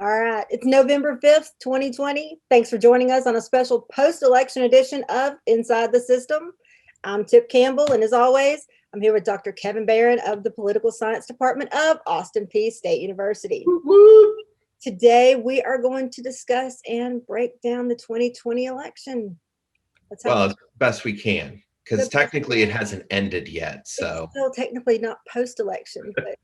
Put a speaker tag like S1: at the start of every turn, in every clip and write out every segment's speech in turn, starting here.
S1: All right, it's November 5th, 2020. Thanks for joining us on a special post-election edition of Inside the System. I'm Tip Campbell, and as always, I'm here with Dr. Kevin Barron of the Political Science Department of Austin Peay State University. Today, we are going to discuss and break down the 2020 election.
S2: Well, as best we can, because technically it hasn't ended yet. So
S1: it's still technically not post-election, but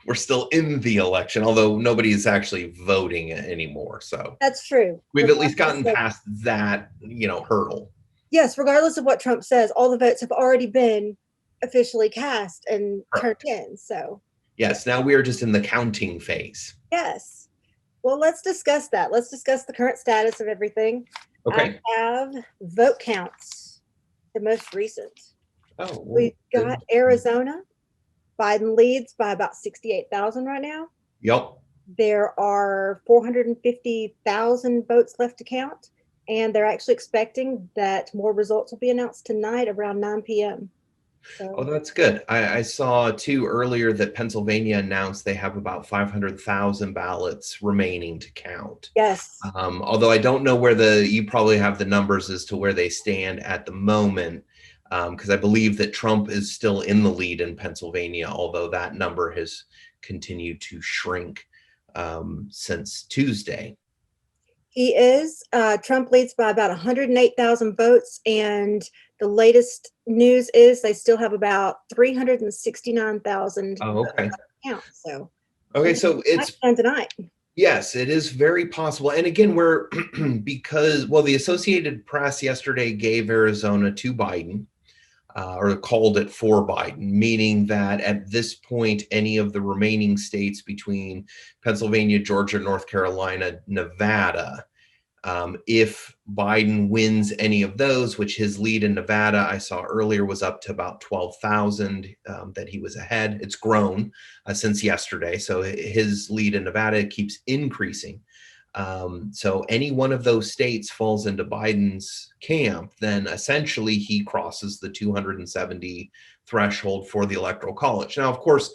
S2: we're still in the election, although nobody is actually voting anymore. So
S1: that's true.
S2: We've at least gotten past that, hurdle.
S1: Yes, regardless of what Trump says, all the votes have already been officially cast and turned in. So
S2: yes, now we are just in the counting phase.
S1: Yes. Well, let's discuss that. Let's discuss the current status of everything.
S2: Okay.
S1: I have vote counts, the most recent.
S2: Oh,
S1: we've got Arizona. Biden leads by about 68,000 right now.
S2: Yep.
S1: There are 450,000 votes left to count, and they're actually expecting that more results will be announced tonight around 9 p.m.
S2: So. Oh, that's good. I saw too earlier that Pennsylvania announced they have about 500,000 ballots remaining to count.
S1: Yes.
S2: Although I don't know where you probably have the numbers as to where they stand at the moment. Because I believe that Trump is still in the lead in Pennsylvania, although that number has continued to shrink since Tuesday.
S1: He is. Trump leads by about 108,000 votes, and the latest news is they still have about 369,000
S2: okay.
S1: count. So
S2: okay, so it's
S1: tonight.
S2: Yes, it is very possible. And again, we're because the Associated Press yesterday gave Arizona to Biden. Or called it for Biden, meaning that at this point, any of the remaining states between Pennsylvania, Georgia, North Carolina, Nevada, if Biden wins any of those, which his lead in Nevada I saw earlier was up to about 12,000 that he was ahead. It's grown since yesterday. So his lead in Nevada keeps increasing. So any one of those states falls into Biden's camp, then essentially he crosses the 270 threshold for the Electoral College. Now, of course,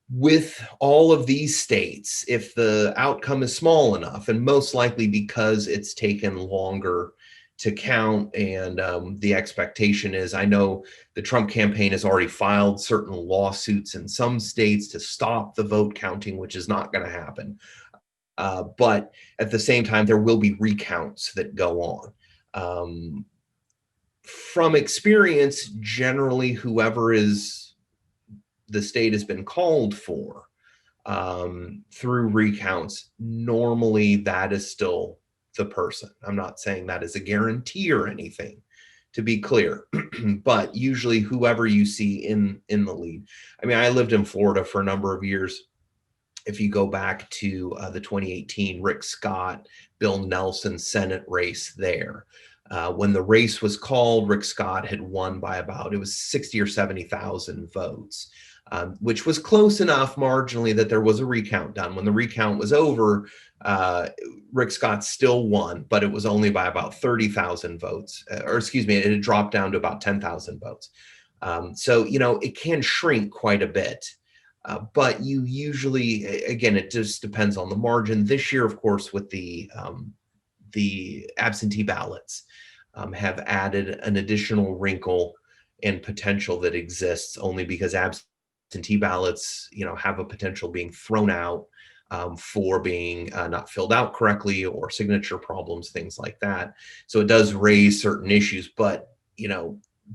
S2: with all of these states, if the outcome is small enough, and most likely because it's taken longer to count, and the expectation is, I know the Trump campaign has already filed certain lawsuits in some states to stop the vote counting, which is not going to happen. But at the same time, there will be recounts that go on. From experience, generally, whoever is the state has been called for through recounts, normally that is still the person. I'm not saying that is a guarantee or anything, to be clear, but usually whoever you see in the lead. I mean, I lived in Florida for a number of years. If you go back to the 2018 Rick Scott, Bill Nelson Senate race there, when the race was called, Rick Scott had won by about, it was 60 or 70,000 votes, which was close enough marginally that there was a recount done. When the recount was over, Rick Scott still won, but it was only by about 30,000 votes, or excuse me, it had dropped down to about 10,000 votes. So, it can shrink quite a bit. But you usually, again, it just depends on the margin. This year, of course, with the absentee ballots, have added an additional wrinkle and potential that exists only because absentee ballots, have a potential being thrown out for being not filled out correctly, or signature problems, things like that. So it does raise certain issues, but,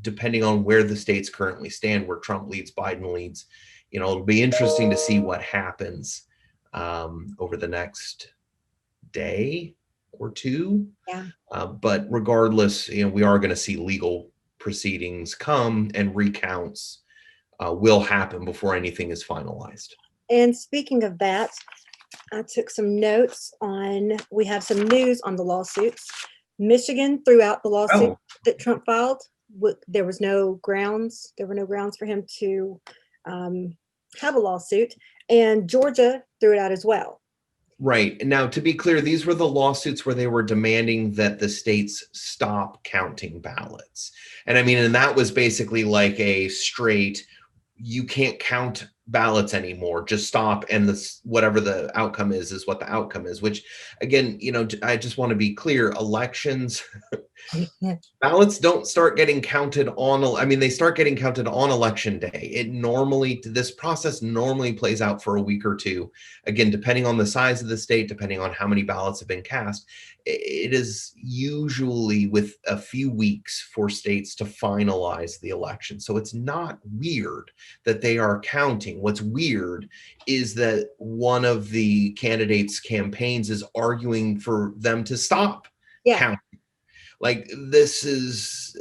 S2: depending on where the states currently stand, where Trump leads, Biden leads, it'll be interesting to see what happens over the next day or two.
S1: Yeah.
S2: But regardless, we are going to see legal proceedings come, and recounts will happen before anything is finalized.
S1: And speaking of that, I took some notes we have some news on the lawsuits. Michigan threw out the lawsuit that Trump filed. There were no grounds for him to have a lawsuit, and Georgia threw it out as well.
S2: Right. Now, to be clear, these were the lawsuits where they were demanding that the states stop counting ballots. And I mean, and that was basically like a straight, you can't count ballots anymore. Just stop, and this, whatever the outcome is what the outcome is. Which, again, I just want to be clear: elections, ballots don't start getting counted on. I mean, they start getting counted on election day. This process normally plays out for a week or two. Again, depending on the size of the state, depending on how many ballots have been cast, it is usually with a few weeks for states to finalize the election. So it's not weird that they are counting. What's weird is that one of the candidates' campaigns is arguing for them to stop counting. Like, this is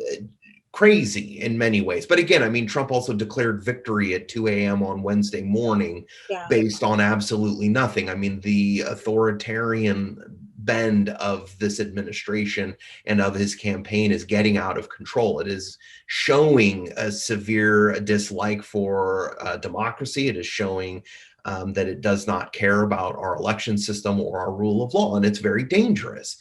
S2: crazy in many ways. But again, I mean, Trump also declared victory at 2 a.m. on Wednesday morning based on absolutely nothing. I mean, the authoritarian bend of this administration and of his campaign is getting out of control. It is showing a severe dislike for democracy. It is showing that it does not care about our election system or our rule of law, and it's very dangerous.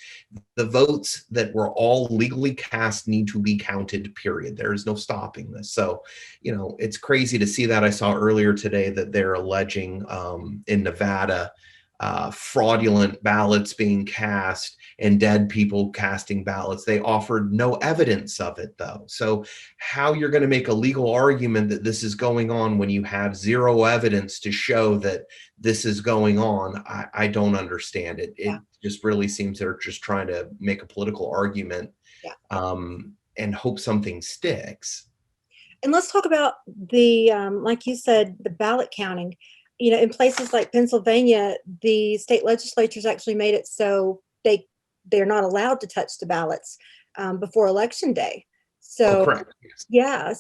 S2: The votes that were all legally cast need to be counted, period. There is no stopping this. So, it's crazy to see that. I saw earlier today that they're alleging in Nevada fraudulent ballots being cast and dead people casting ballots. They offered no evidence of it, though. So how you're going to make a legal argument that this is going on when you have zero evidence to show that this is going on, I don't understand it. It just really seems they're just trying to make a political argument and hope something sticks.
S1: And let's talk about the, like you said, the ballot counting. In places like Pennsylvania, the state legislatures actually made it so they're not allowed to touch the ballots before election day. So,
S2: correct.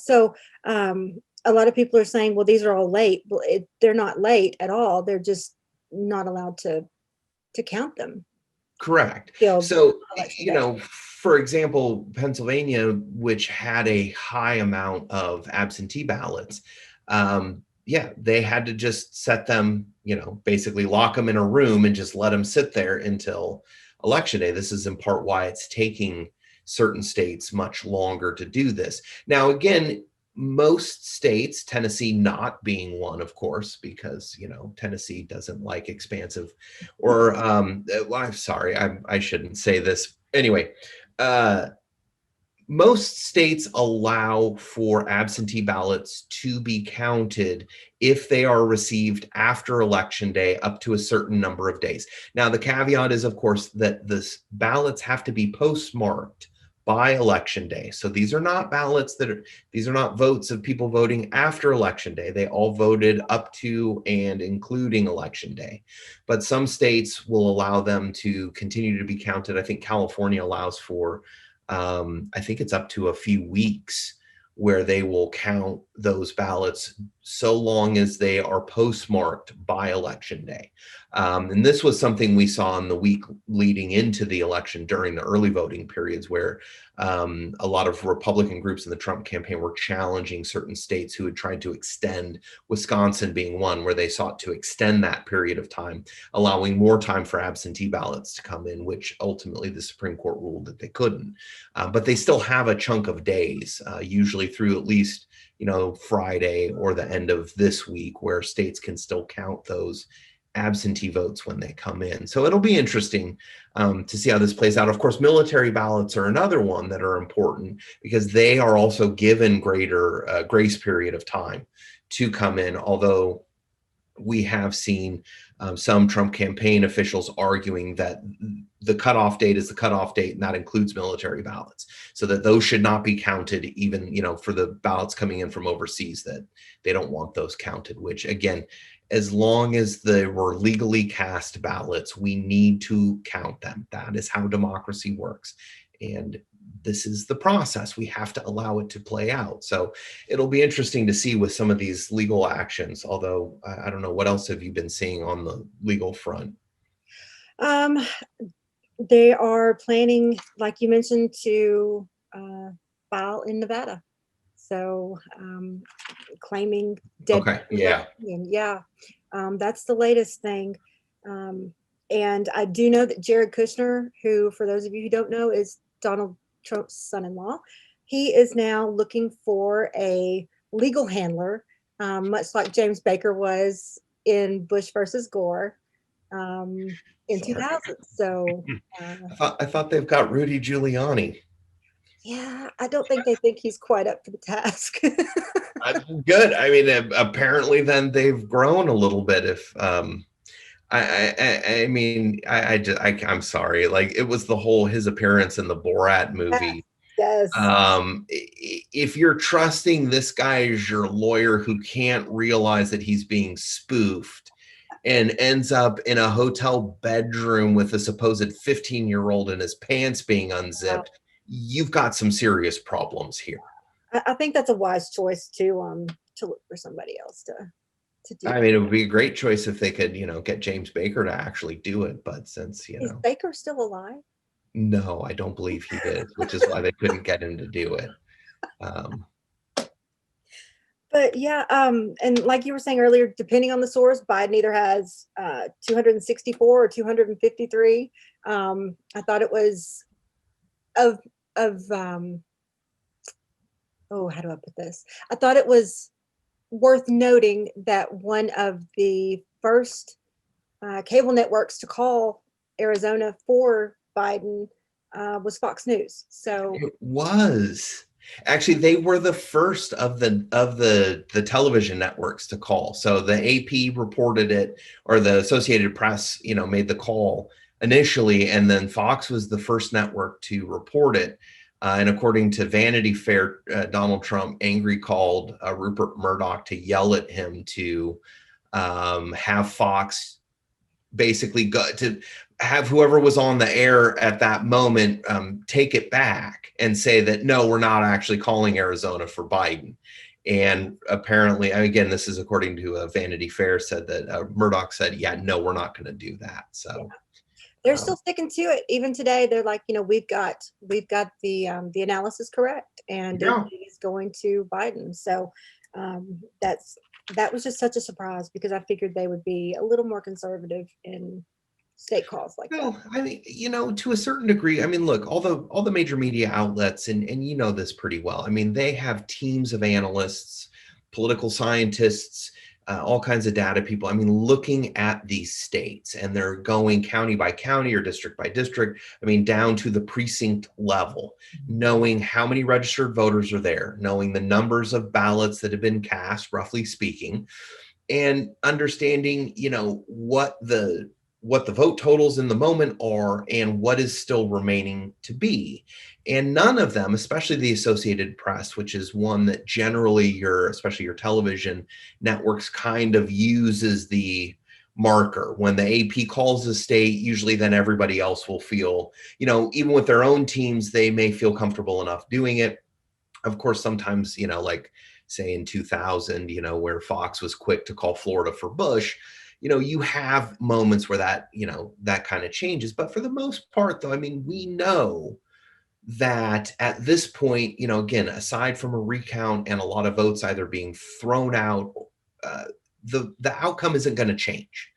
S1: So a lot of people are saying, well, these are all late. Well, they're not late at all. They're just not allowed to count them.
S2: Correct. So, for example, Pennsylvania, which had a high amount of absentee ballots, they had to just set them, basically lock them in a room and just let them sit there until election day. This is in part why it's taking certain states much longer to do this. Now, again, most states, Tennessee not being one, of course, because, Tennessee doesn't like expansive or, I'm sorry, I shouldn't say this. Anyway, most states allow for absentee ballots to be counted if they are received after election day up to a certain number of days. Now, the caveat is, of course, that the ballots have to be postmarked by election day. So these are not these are not votes of people voting after election day. They all voted up to and including election day. But some states will allow them to continue to be counted. I think California allows for I think it's up to a few weeks where they will count those ballots so long as they are postmarked by election day. And this was something we saw in the week leading into the election during the early voting periods where a lot of Republican groups in the Trump campaign were challenging certain states who had tried to extend, Wisconsin being one, where they sought to extend that period of time, allowing more time for absentee ballots to come in, which ultimately the Supreme Court ruled that they couldn't. But they still have a chunk of days, usually through at least, Friday or the end of this week, where states can still count those absentee votes when they come in. So it'll be interesting to see how this plays out. Of course, military ballots are another one that are important because they are also given greater grace period of time to come in, although we have seen some Trump campaign officials arguing that the cutoff date is the cutoff date, and that includes military ballots, so that those should not be counted, even, for the ballots coming in from overseas, that they don't want those counted, which, again, as long as they were legally cast ballots, we need to count them. That is how democracy works. And this is the process. We have to allow it to play out. So it'll be interesting to see with some of these legal actions, although I don't know, what else have you been seeing on the legal front?
S1: They are planning, like you mentioned, to file in Nevada. So claiming dead.
S2: Okay. Yeah.
S1: That's the latest thing. And I do know that Jared Kushner, who, for those of you who don't know, is Donald Trump's son-in-law, he is now looking for a legal handler much like James Baker was in Bush versus Gore in
S2: Sorry.
S1: 2000. So,
S2: I thought they've got Rudy Giuliani.
S1: yeah, I don't think they think he's quite up for the task.
S2: Good. I mean, apparently then they've grown a little bit. If I mean, I'm sorry. Like it was the whole his appearance in the Borat movie.
S1: Yes.
S2: If you're trusting this guy as your lawyer who can't realize that he's being spoofed and ends up in a hotel bedroom with a supposed 15-year-old and his pants being unzipped, you've got some serious problems here.
S1: I think that's a wise choice to look for somebody else to do
S2: I
S1: that.
S2: mean, it would be a great choice if they could, get James Baker to actually do it. But since,
S1: Is Baker still alive?
S2: no, I don't believe he is, which is why they couldn't get him to do it.
S1: But yeah, and like you were saying earlier, depending on the source, Biden either has 264 or 253. I thought it was of oh, how do I put this? I thought it was worth noting that one of the first cable networks to call Arizona for Biden was Fox News. So
S2: It was. Actually, they were the first of the television networks to call. So the AP reported it, or the Associated Press, made the call initially, and then Fox was the first network to report it. And according to Vanity Fair, Donald Trump angry called Rupert Murdoch to yell at him to have Fox basically go to have whoever was on the air at that moment take it back and say that, no, we're not actually calling Arizona for Biden. And apparently, again, this is according to Vanity Fair, said that Murdoch said, yeah, no, we're not going to do that. So
S1: yeah. They're still sticking to it. Even today, they're like, we've got the analysis correct, and
S2: yeah.
S1: it is going to Biden. So that was just such a surprise, because I figured they would be a little more conservative in state calls like that.
S2: Well, I mean, to a certain degree, I mean, look, all the major media outlets, and you know this pretty well. I mean, they have teams of analysts, political scientists, all kinds of data people. I mean, looking at these states, and they're going county by county or district by district. I mean, down to the precinct level, knowing how many registered voters are there, knowing the numbers of ballots that have been cast, roughly speaking, and understanding, what the vote totals in the moment are and what is still remaining to be. And none of them, especially the Associated Press, which is one that generally especially your television networks kind of uses the marker. When the AP calls a state, usually then everybody else will feel, even with their own teams, they may feel comfortable enough doing it. Of course, sometimes, like say in 2000, where Fox was quick to call Florida for Bush, you have moments where that kind of changes. But for the most part, though, I mean, we know that at this point, again, aside from a recount and a lot of votes either being thrown out, the outcome isn't going to change.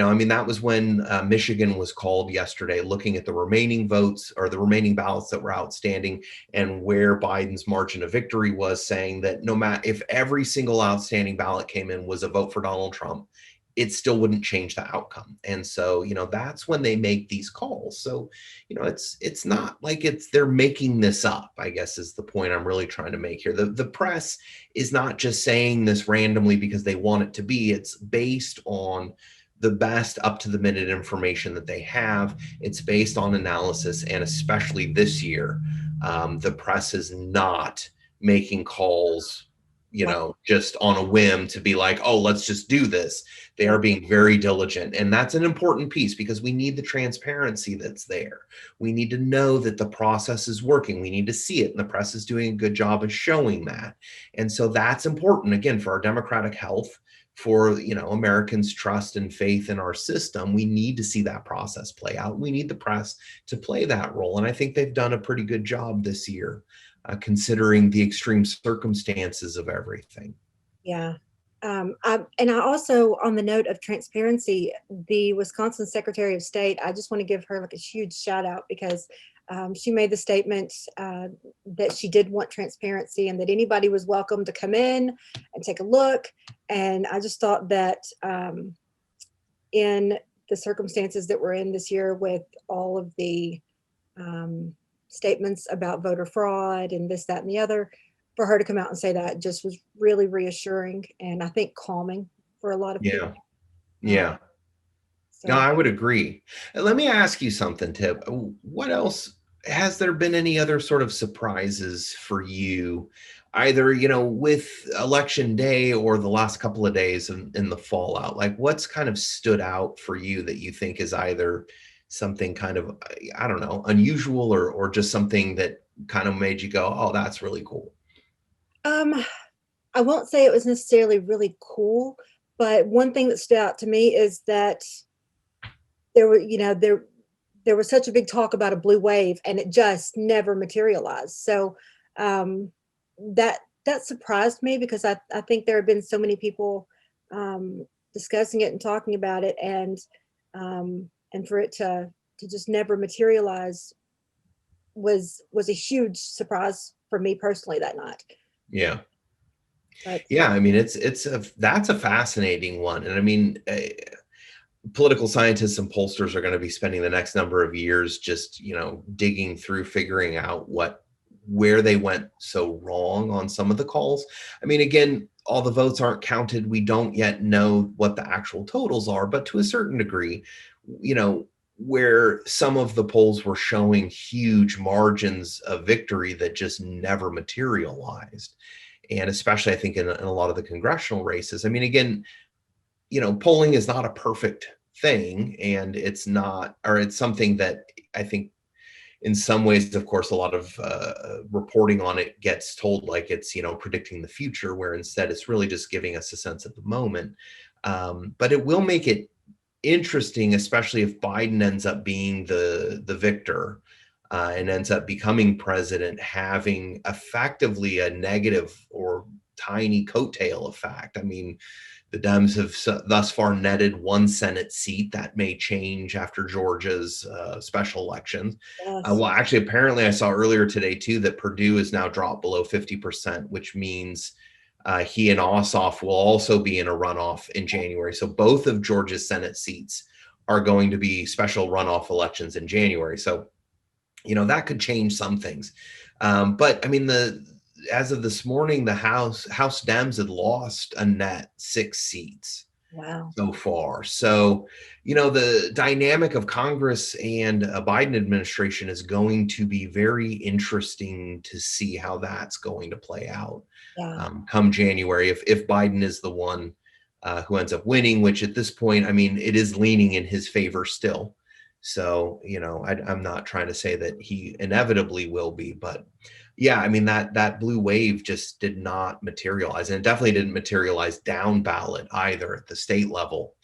S2: I mean, that was when Michigan was called yesterday, looking at the remaining votes or the remaining ballots that were outstanding and where Biden's margin of victory was, saying that no matter if every single outstanding ballot came in was a vote for Donald Trump, it still wouldn't change the outcome. And so, that's when they make these calls. So, it's not like they're making this up, I guess, is the point I'm really trying to make here. The press is not just saying this randomly because they want it to be. It's based on the best up to the minute information that they have. It's based on analysis. And especially this year, the press is not making calls just on a whim to be like, oh, let's just do this. They are being very diligent. And that's an important piece, because we need the transparency that's there. We need to know that the process is working. We need to see it. And the press is doing a good job of showing that. And so that's important, again, for our democratic health, for, Americans' trust and faith in our system. We need to see that process play out. We need the press to play that role. And I think they've done a pretty good job this year. Considering the extreme circumstances of everything.
S1: Yeah. I also, on the note of transparency, the Wisconsin Secretary of State, I just want to give her like a huge shout out, because she made the statement that she did want transparency and that anybody was welcome to come in and take a look. And I just thought that in the circumstances that we're in this year with all of the statements about voter fraud and this, that, and the other, for her to come out and say that just was really reassuring and I think calming for a lot of people.
S2: Yeah.
S1: So.
S2: No, I would agree. Let me ask you something, Tip. What else has there been any other sort of surprises for you, either, with election day or the last couple of days in the fallout? Like what's kind of stood out for you that you think is either something kind of, I don't know, unusual or just something that kind of made you go, oh, that's really cool?
S1: I won't say it was necessarily really cool, but one thing that stood out to me is that there were, there was such a big talk about a blue wave and it just never materialized. So that surprised me because I think there have been so many people discussing it and talking about it, and for it to just never materialize was a huge surprise for me personally that night.
S2: Yeah.
S1: But
S2: Yeah, I mean, that's a fascinating one. And I mean, political scientists and pollsters are going to be spending the next number of years just, digging through, figuring out where they went so wrong on some of the calls. I mean, again, all the votes aren't counted. We don't yet know what the actual totals are, but to a certain degree, where some of the polls were showing huge margins of victory that just never materialized. And especially, I think, in a lot of the congressional races. I mean, again, polling is not a perfect thing, and it's something that I think in some ways, of course, a lot of reporting on it gets told like it's, predicting the future, where instead it's really just giving us a sense at the moment. But it will make it interesting, especially if Biden ends up being the victor and ends up becoming president, having effectively a negative or tiny coattail effect. I mean, the Dems have thus far netted one Senate seat. That may change after Georgia's special elections.
S1: yes.
S2: Well, actually, apparently I saw earlier today too that Purdue is now dropped below 50%, which means he and Ossoff will also be in a runoff in January. So both of Georgia's Senate seats are going to be special runoff elections in January. So, that could change some things. But I mean, as of this morning, the House Dems had lost a net 6 seats.
S1: Wow.
S2: So far. So, the dynamic of Congress and a Biden administration is going to be very interesting to see how that's going to play out come January. If Biden is the one who ends up winning, which at this point, I mean, it is leaning in his favor still. So, I'm not trying to say that he inevitably will be, but yeah, I mean, that blue wave just did not materialize, and it definitely didn't materialize down ballot either at the state level.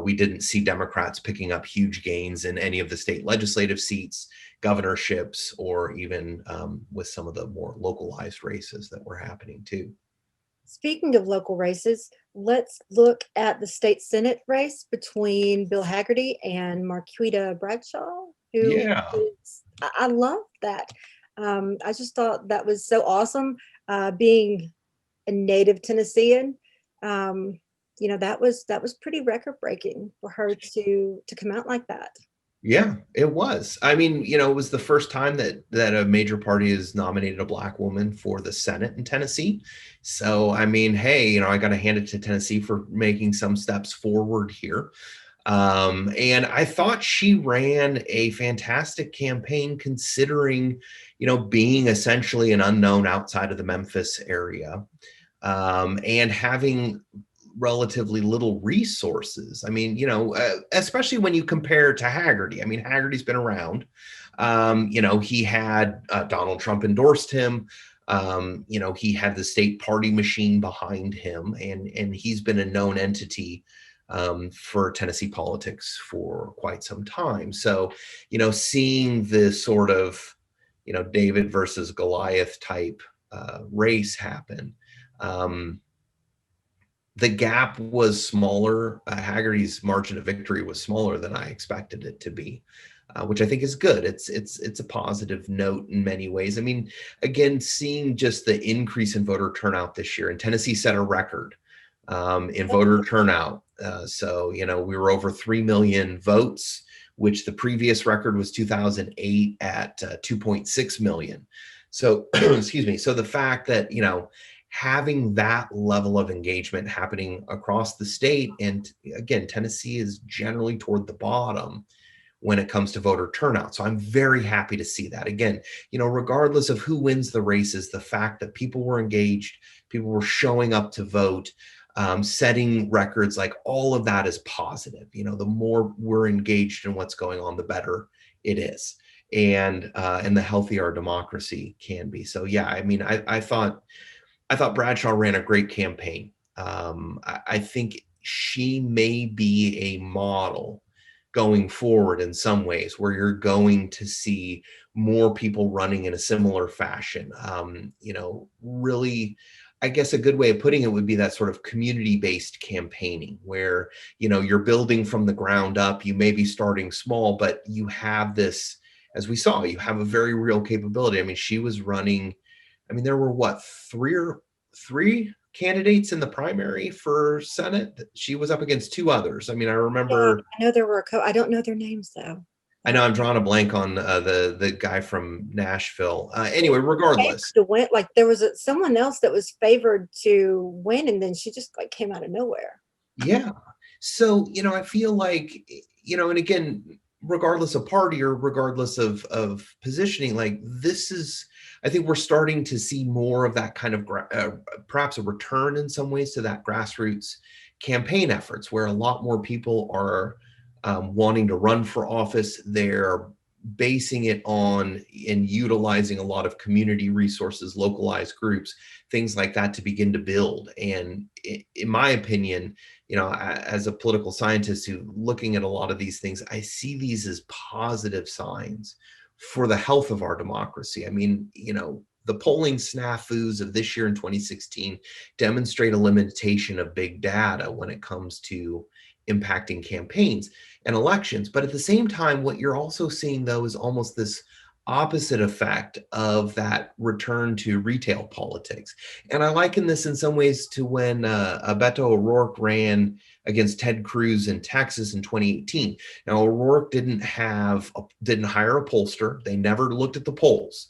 S2: We didn't see Democrats picking up huge gains in any of the state legislative seats, governorships, or even with some of the more localized races that were happening too.
S1: Speaking of local races, let's look at the state Senate race between Bill Hagerty and Marquita Bradshaw, who I love that. I just thought that was so awesome. Being a native Tennessean, that was pretty record breaking for her to come out like that.
S2: Yeah, it was. I mean, it was the first time that a major party has nominated a Black woman for the Senate in Tennessee. So, I mean, hey, I got to hand it to Tennessee for making some steps forward here. And I thought she ran a fantastic campaign considering, being essentially an unknown outside of the Memphis area, and having relatively little resources. I mean, especially when you compare to Hagerty. I mean, Hagerty's been around. He had Donald Trump endorsed him. He had the state party machine behind him, and he's been a known entity for Tennessee politics for quite some time. So, seeing this sort of, David versus Goliath type race happen, the gap was smaller. Hagerty's margin of victory was smaller than I expected it to be. which I think is good. It's a positive note in many ways. I mean, again, seeing just the increase in voter turnout this year, and Tennessee set a record in voter turnout. So, we were over 3 million votes, which the previous record was 2008 at 2.6 million. So, excuse me. So the fact that, having that level of engagement happening across the state, and again, Tennessee is generally toward the bottom when it comes to voter turnout. So I'm very happy to see that. Again, regardless of who wins the races, the fact that people were engaged, people were showing up to vote, setting records, like all of that is positive. The more we're engaged in what's going on, the better it is. And the healthier our democracy can be. So yeah, I mean, I thought Bradshaw ran a great campaign. I think she may be a model going forward in some ways, where you're going to see more people running in a similar fashion. Really, I guess a good way of putting it would be that sort of community-based campaigning, where, you're building from the ground up. You may be starting small, but you have this, as we saw, you have a very real capability. I mean, she was running, I mean, there were what, three candidates in the primary for Senate. She was up against two others. I mean, I remember.
S1: Yeah, I know there were I don't know their names though.
S2: I know I'm drawing a blank on the guy from Nashville. Anyway, regardless.
S1: To win, like there was someone else that was favored to win, and then she just like came out of nowhere.
S2: Yeah. So, I feel like, and again, regardless of party or regardless of positioning, like this is, I think we're starting to see more of that kind of perhaps a return in some ways to that grassroots campaign efforts, where a lot more people are wanting to run for office. They're basing it on and utilizing a lot of community resources, localized groups, things like that to begin to build. And in my opinion, as a political scientist who looking at a lot of these things, I see these as positive signs for the health of our democracy. I mean, the polling snafus of this year in 2016 demonstrate a limitation of big data when it comes to impacting campaigns and elections. But at the same time, what you're also seeing, though, is almost this opposite effect of that return to retail politics. And I liken this in some ways to when Beto O'Rourke ran against Ted Cruz in Texas in 2018. Now, O'Rourke didn't hire a pollster. They never looked at the polls.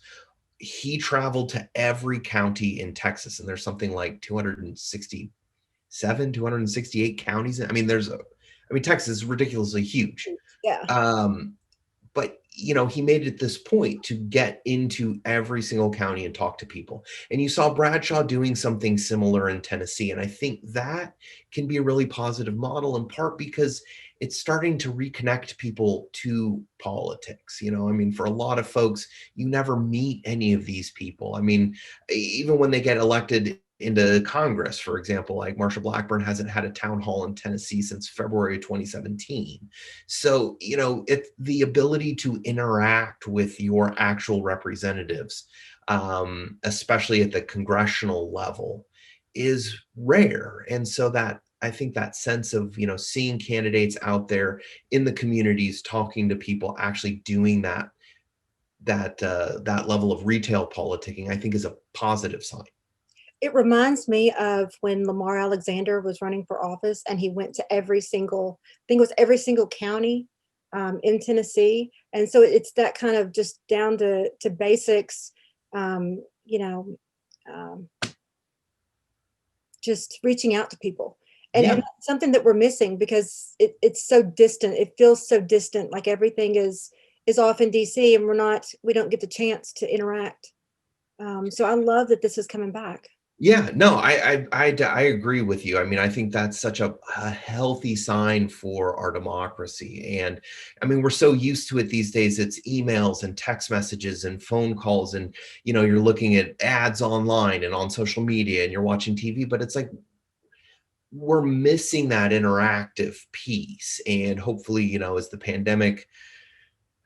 S2: He traveled to every county in Texas, and there's something like 268 counties. I mean, Texas is ridiculously huge.
S1: Yeah.
S2: But, he made it this point to get into every single county and talk to people. And you saw Bradshaw doing something similar in Tennessee. And I think that can be a really positive model, in part because it's starting to reconnect people to politics. For a lot of folks, you never meet any of these people. I mean, even when they get elected into Congress, for example, like Marsha Blackburn hasn't had a town hall in Tennessee since February 2017. So, it's the ability to interact with your actual representatives, especially at the congressional level, is rare. And so that, I think that sense of, seeing candidates out there in the communities, talking to people, actually doing that level of retail politicking, I think is a positive sign.
S1: It reminds me of when Lamar Alexander was running for office, and he went to every single county in Tennessee. And so it's that kind of just down to basics, just reaching out to people. And that's something that we're missing, because it's so distant. It feels so distant, like everything is off in DC, and we don't get the chance to interact. So I love that this is coming back.
S2: Yeah, no, I agree with you. I mean, I think that's such a healthy sign for our democracy. And I mean, we're so used to it these days. It's emails and text messages and phone calls, and, you're looking at ads online and on social media, and you're watching TV, but it's like, we're missing that interactive piece. And hopefully, as the pandemic,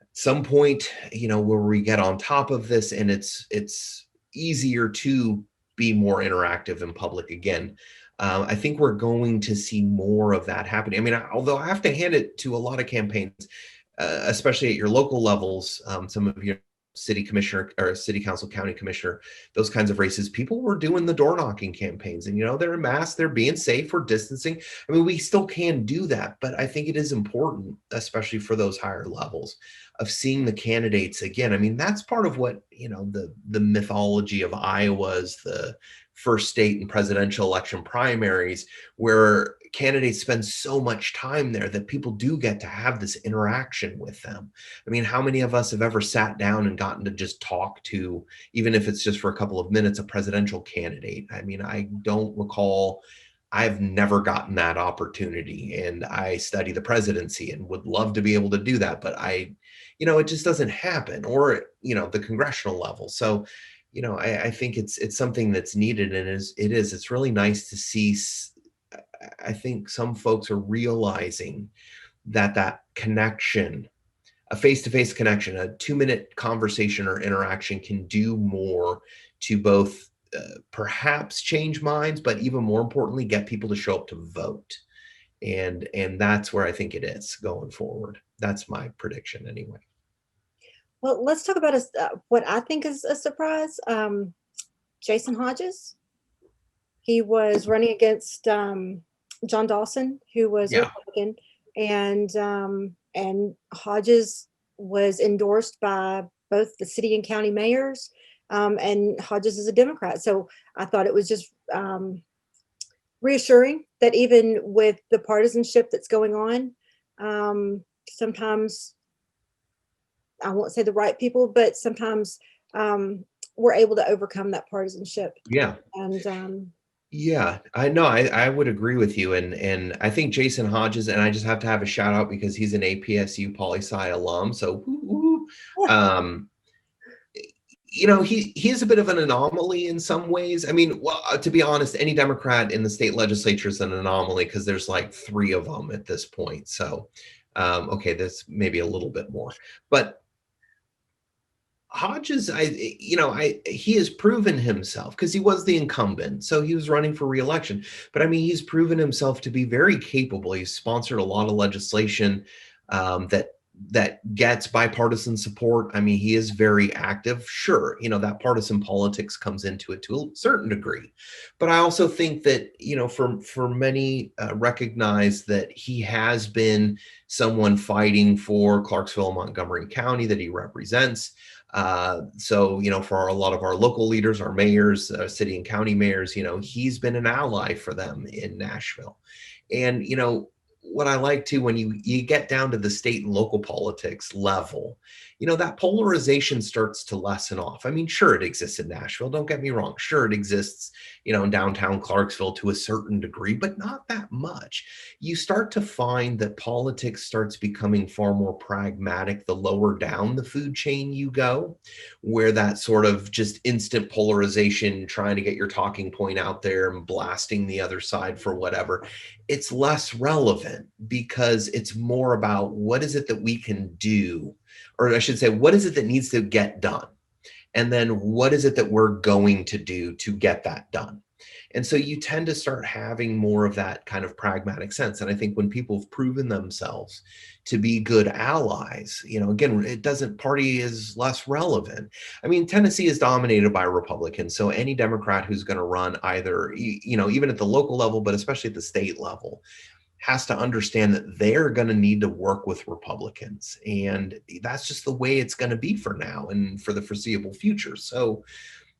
S2: at some point, where we get on top of this and it's easier to be more interactive in public again. I think we're going to see more of that happening. I mean, although I have to hand it to a lot of campaigns, especially at your local levels, some of your city commissioner or city council, county commissioner, those kinds of races, people were doing the door knocking campaigns, and they're in mask, they're being safe, we're distancing. I mean, we still can do that, but I think it is important, especially for those higher levels, of seeing the candidates again. I mean, that's part of what, the mythology of Iowa is the first state in presidential election primaries, where candidates spend so much time there that people do get to have this interaction with them. I mean, how many of us have ever sat down and gotten to just talk to, even if it's just for a couple of minutes, a presidential candidate? I mean, I don't recall. I've never gotten that opportunity, and I study the presidency and would love to be able to do that, but it just doesn't happen, or, the congressional level. So, I think it's something that's needed, and it's really nice to see. I think some folks are realizing that connection, a face-to-face connection, a 2-minute conversation or interaction can do more to both perhaps change minds, but even more importantly, get people to show up to vote. And that's where I think it is going forward. That's my prediction anyway.
S1: Well, let's talk about what I think is a surprise. Jason Hodges. He was running against John Dawson, who was a
S2: Yeah.
S1: Republican, and Hodges was endorsed by both the city and county mayors, and Hodges is a Democrat. So I thought it was just reassuring that even with the partisanship that's going on, sometimes, I won't say the right people, but sometimes we're able to overcome that partisanship.
S2: Yeah.
S1: And
S2: Yeah, I know. I would agree with you. And I think Jason Hodges, and I just have to have a shout out because he's an APSU poli-sci alum. So, um, he is a bit of an anomaly in some ways. I mean, well, to be honest, any Democrat in the state legislature is an anomaly because there's like 3 of them at this point. So, okay, that's maybe a little bit more, but Hodges, he has proven himself because he was the incumbent, so he was running for re-election. But I mean, he's proven himself to be very capable. He's sponsored a lot of legislation that gets bipartisan support. I mean, he is very active. Sure, that partisan politics comes into it to a certain degree, but I also think that for many recognize that he has been someone fighting for Clarksville and Montgomery County that he represents. So, for a lot of our local leaders, our mayors, city and county mayors, he's been an ally for them in Nashville. And, what I like too, when you get down to the state and local politics level, that polarization starts to lessen off. I mean, sure, it exists in Nashville. Don't get me wrong. Sure, it exists, in downtown Clarksville to a certain degree, but not that much. You start to find that politics starts becoming far more pragmatic the lower down the food chain you go, where that sort of just instant polarization, trying to get your talking point out there and blasting the other side for whatever, it's less relevant because it's more about what is it that we can do, or I should say, what is it that needs to get done? And then what is it that we're going to do to get that done? And so you tend to start having more of that kind of pragmatic sense. And I think when people have proven themselves to be good allies, again, party is less relevant. I mean, Tennessee is dominated by Republicans. So any Democrat who's going to run either, even at the local level, but especially at the state level, has to understand that they're going to need to work with Republicans. And that's just the way it's going to be for now and for the foreseeable future. So,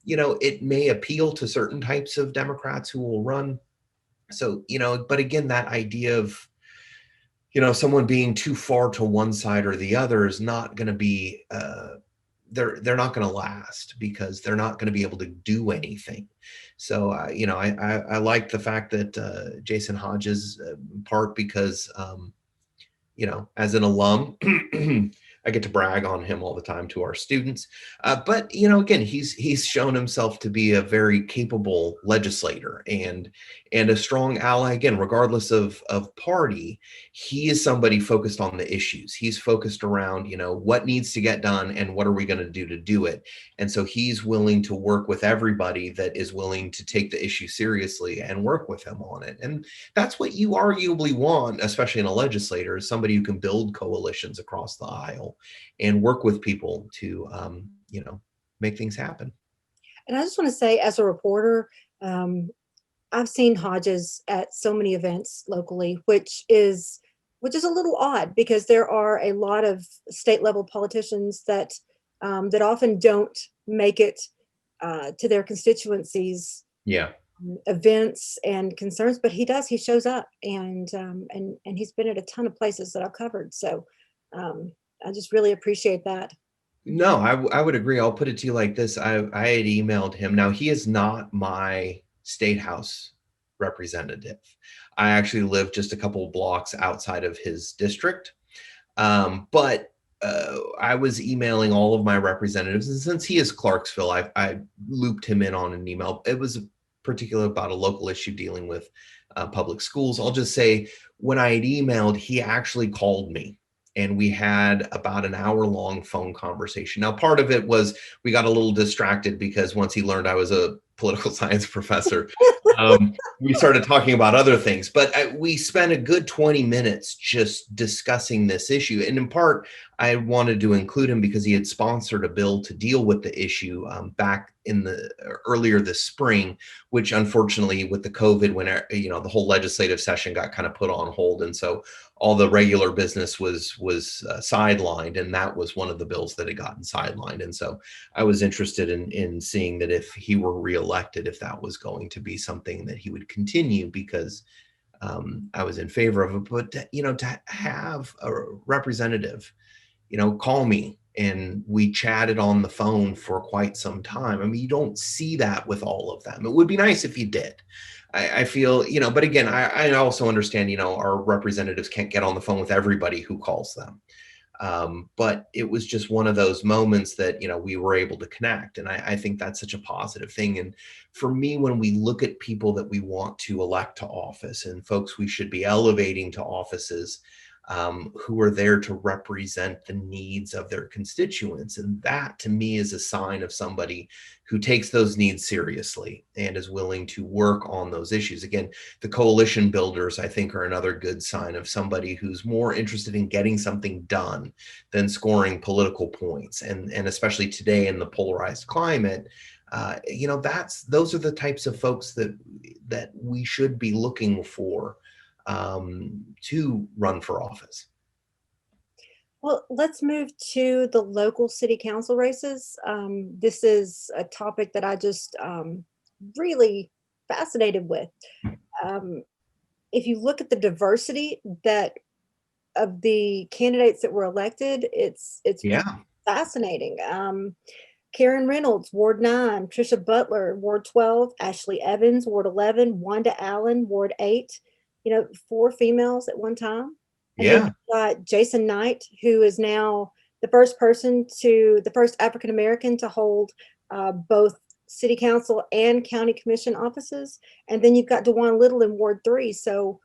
S2: it may appeal to certain types of Democrats who will run. So, but again, that idea of, someone being too far to one side or the other is not going to be, they're not going to last because they're not going to be able to do anything. So, I like the fact that Jason Hodges, in part because, as an alum, I get to brag on him all the time to our students. But you know, again, he's shown himself to be a very capable legislator and a strong ally. Again, regardless of party, he is somebody focused on the issues. He's focused around, you know, what needs to get done and what are we going to do it. And so he's willing to work with everybody that is willing to take the issue seriously and work with him on it. And that's what you arguably want, especially in a legislator, is somebody who can build coalitions across the aisle and work with people to, you know, make things happen.
S1: And I just want to say, as a reporter, I've seen Hodges at so many events locally, which is a little odd because there are a lot of state level politicians that that often don't make it to their constituencies
S2: Yeah.
S1: events and concerns, but he does. He shows up, and he's been at a ton of places that I've covered. So I just really appreciate that.
S2: No, I would agree. I'll put it to you like this. I had emailed him. Now, he is not my state house representative. I actually live just a couple of blocks outside of his district. But I was emailing all of my representatives. And since he is Clarksville, I looped him in on an email. It was particular about a local issue dealing with public schools. I'll just say when I had emailed, he actually called me. And we had about an hour-long phone conversation. Now, part of it was we got a little distracted because once he learned I was a political science professor, we started talking about other things. But we spent a good 20 minutes just discussing this issue. And in part, I wanted to include him because he had sponsored a bill to deal with the issue back in the earlier this spring, which unfortunately with the COVID, when you know the whole legislative session got kind of put on hold, and so all the regular business was sidelined, and that was one of the bills that had gotten sidelined. And so I was interested in seeing that if he were reelected, if that was going to be something that he would continue, because I was in favor of it. But you know, to have a representative, you know, call me and we chatted on the phone for quite some time. I mean, you don't see that with all of them. It would be nice if you did. I feel, you know, but again, I also understand, you know, our representatives can't get on the phone with everybody who calls them. But it was just one of those moments that, you know, we were able to connect. And I think that's such a positive thing. And for me, when we look at people that we want to elect to office and folks we should be elevating to offices, who are there to represent the needs of their constituents. And that to me is a sign of somebody who takes those needs seriously and is willing to work on those issues. Again, the coalition builders, I think, are another good sign of somebody who's more interested in getting something done than scoring political points. And especially today in the polarized climate, you know, those are the types of folks that we should be looking for to run for office.
S1: Well, let's move to the local city council races. This is a topic that I just really fascinated with. If you look at the diversity that of the candidates that were elected, it's
S2: Yeah.
S1: fascinating. Karen Reynolds, Ward 9, Trisha Butler, Ward 12, Ashley Evans, Ward 11, Wanda Allen, Ward 8, you know, 4 females at one time. And then
S2: Yeah.
S1: you've got Jason Knight, who is now the first African-American to hold both city council and county commission offices. And then you've got DeJuan Little in Ward 3. So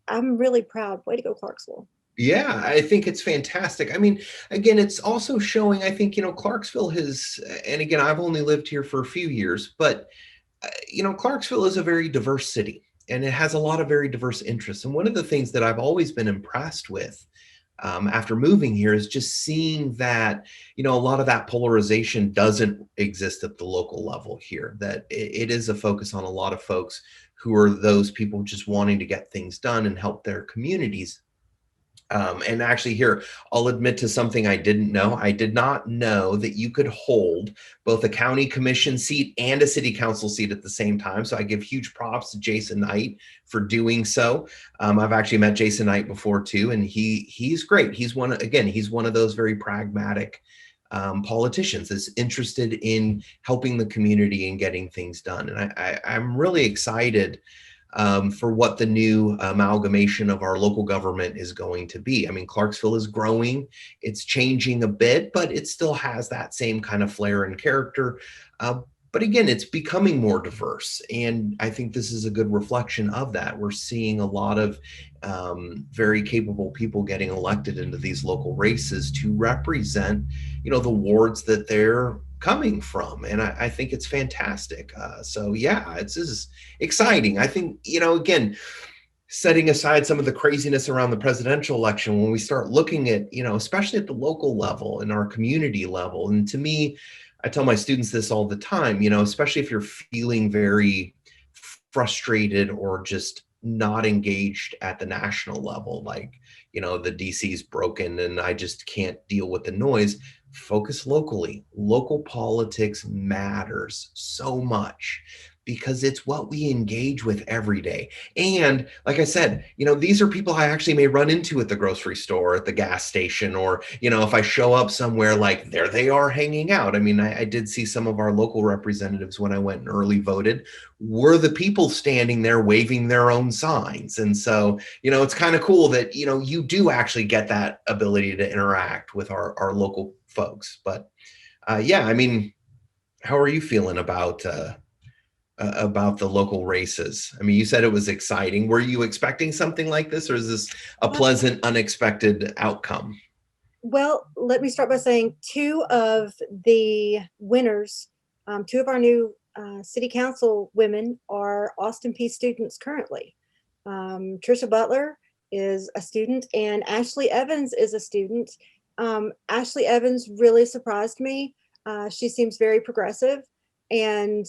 S1: I'm really proud. Way to go, Clarksville.
S2: Yeah, I think it's fantastic. I mean, again, it's also showing, I think, you know, Clarksville has, and again, I've only lived here for a few years, but, you know, Clarksville is a very diverse city and it has a lot of very diverse interests. And one of the things that I've always been impressed with after moving here is just seeing that, you know, a lot of that polarization doesn't exist at the local level here, that it is a focus on a lot of folks who are those people just wanting to get things done and help their communities. And actually here, I'll admit to something I didn't know. I did not know that you could hold both a county commission seat and a city council seat at the same time. So I give huge props to Jason Knight for doing so. I've actually met Jason Knight before too, and he's great. He's one of those very pragmatic politicians that's interested in helping the community and getting things done. And I'm really excited for what the new amalgamation of our local government is going to be. I mean, Clarksville is growing, it's changing a bit, but it still has that same kind of flair and character. But again, it's becoming more diverse. And I think this is a good reflection of that. We're seeing a lot of very capable people getting elected into these local races to represent, the wards that they're coming from. And I think it's fantastic. So yeah, this is exciting. I think, again, setting aside some of the craziness around the presidential election, when we start looking at, especially at the local level and our community level, and to me, I tell my students this all the time, especially if you're feeling very frustrated or just not engaged at the national level, like, the DC's broken and I just can't deal with the noise. Focus locally. Local politics matters so much because it's what we engage with every day. And like I said, these are people I actually may run into at the grocery store, at the gas station, or, if I show up somewhere, like there they are hanging out. I mean, I did see some of our local representatives when I went and early voted were the people standing there waving their own signs. And so, it's kind of cool that, you do actually get that ability to interact with our local folks. But yeah, I mean, how are you feeling about the local races? I mean, you said it was exciting. Were you expecting something like this, or is this a pleasant, unexpected outcome?
S1: Well, let me start by saying two of the winners, two of our new city council women are Austin Peay students currently. Trisha Butler is a student and Ashley Evans is a student. Ashley Evans really surprised me. She seems very progressive. And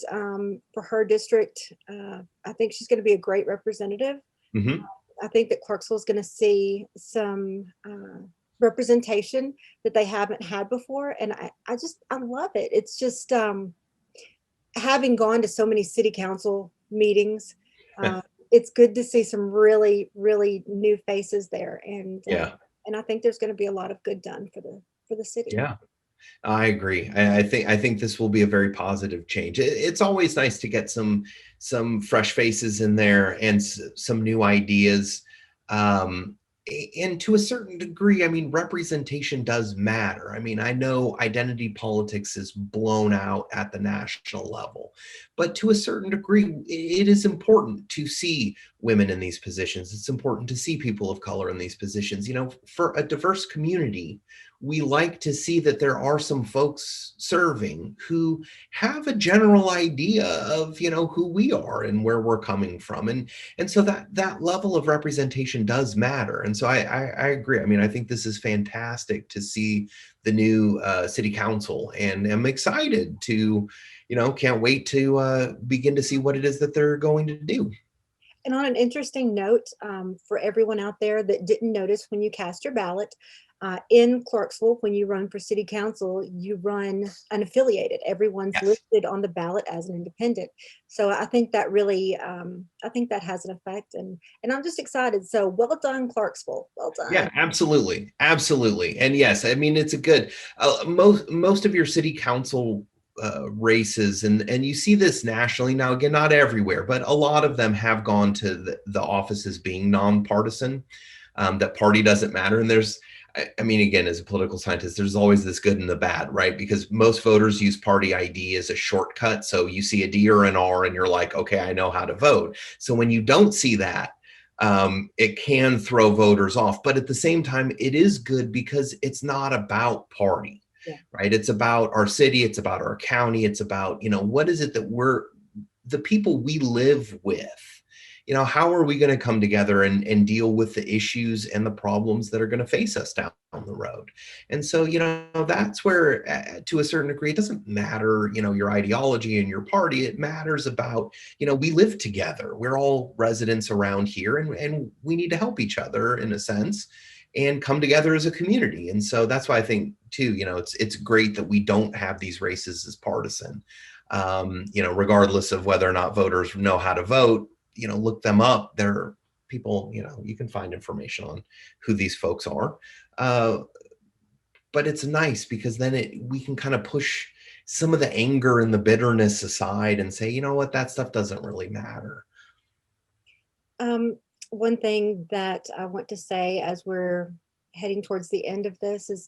S1: for her district, I think she's going to be a great representative.
S2: Mm-hmm.
S1: I think that Clarksville is going to see some representation that they haven't had before. And I love it. It's just having gone to so many city council meetings, it's good to see some really, really new faces there. And
S2: Yeah.
S1: And I think there's going to be a lot of good done for the city.
S2: Yeah. I agree. I think this will be a very positive change. It's always nice to get some fresh faces in there and some new ideas. And to a certain degree, I mean, representation does matter. I mean, I know identity politics is blown out at the national level, but to a certain degree, it is important to see women in these positions. It's important to see people of color in these positions. For a diverse community, we like to see that there are some folks serving who have a general idea of, who we are and where we're coming from. And so that level of representation does matter. And so I agree. I mean, I think this is fantastic to see the new city council, and I'm excited to, can't wait to begin to see what it is that they're going to do.
S1: And on an interesting note, for everyone out there that didn't notice, when you cast your ballot in Clarksville, when you run for city council, you run unaffiliated. Everyone's
S2: Yes.
S1: listed on the ballot as an independent. So I think that really, I think that has an effect, and I'm just excited. So well done, Clarksville. Well done.
S2: Yeah, absolutely, absolutely. And yes, I mean, it's a good most of your city council races, and you see this nationally now. Again, not everywhere, but a lot of them have gone to the offices being nonpartisan. That party doesn't matter. And I mean, again, as a political scientist, there's always this good and the bad, right? Because most voters use party ID as a shortcut. So you see a D or an R and you're like, okay, I know how to vote. So when you don't see that, it can throw voters off. But at the same time, it is good because it's not about party, right? It's about our city. It's about our county. It's about, what is it that the people we live with, how are we going to come together and deal with the issues and the problems that are going to face us down the road? And so, that's where, to a certain degree, it doesn't matter, your ideology and your party. It matters about, we live together. We're all residents around here, and we need to help each other in a sense and come together as a community. And so that's why I think too, it's great that we don't have these races as partisan, regardless of whether or not voters know how to vote. Look them up. They're people, you can find information on who these folks are. But it's nice because then we can kind of push some of the anger and the bitterness aside and say, you know what, that stuff doesn't really matter.
S1: One thing that I want to say as we're heading towards the end of this is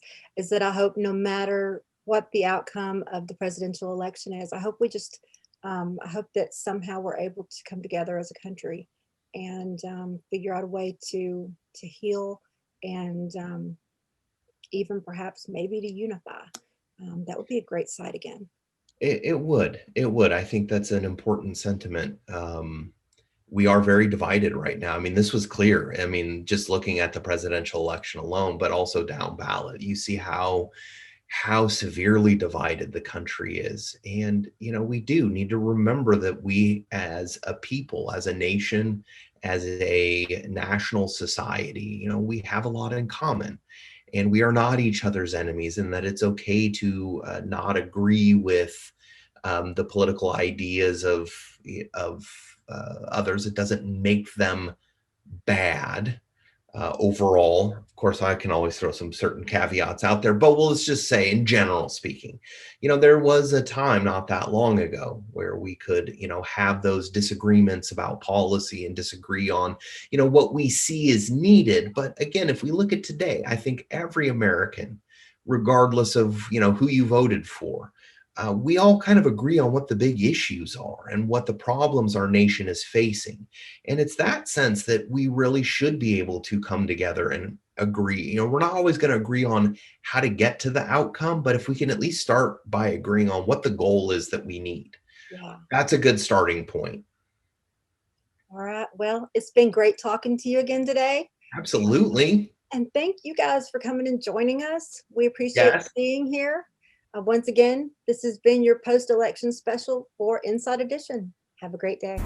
S1: that I hope no matter what the outcome of the presidential election is, I hope we just, I hope that somehow we're able to come together as a country and figure out a way to heal and even perhaps maybe to unify. That would be a great sight again.
S2: It would. It would. I think that's an important sentiment. We are very divided right now. I mean, this was clear. I mean, just looking at the presidential election alone, but also down ballot, you see how severely divided the country is. And, we do need to remember that we as a people, as a nation, as a national society, we have a lot in common. And we are not each other's enemies, and that it's okay to not agree with the political ideas of others. It doesn't make them bad overall. Of course, I can always throw some certain caveats out there, but let's just say, in general speaking, there was a time not that long ago where we could, have those disagreements about policy and disagree on, what we see is needed. But again, if we look at today, I think every American, regardless of, who you voted for, we all kind of agree on what the big issues are and what the problems our nation is facing. And it's that sense that we really should be able to come together and agree. We're not always going to agree on how to get to the outcome, but if we can at least start by agreeing on what the goal is that we need,
S1: Yeah.
S2: that's a good starting point.
S1: All right. Well, it's been great talking to you again today.
S2: Absolutely.
S1: And thank you guys for coming and joining us. We appreciate
S2: Yes.
S1: being here. Once again, this has been your post-election special for Inside Edition. Have a great day.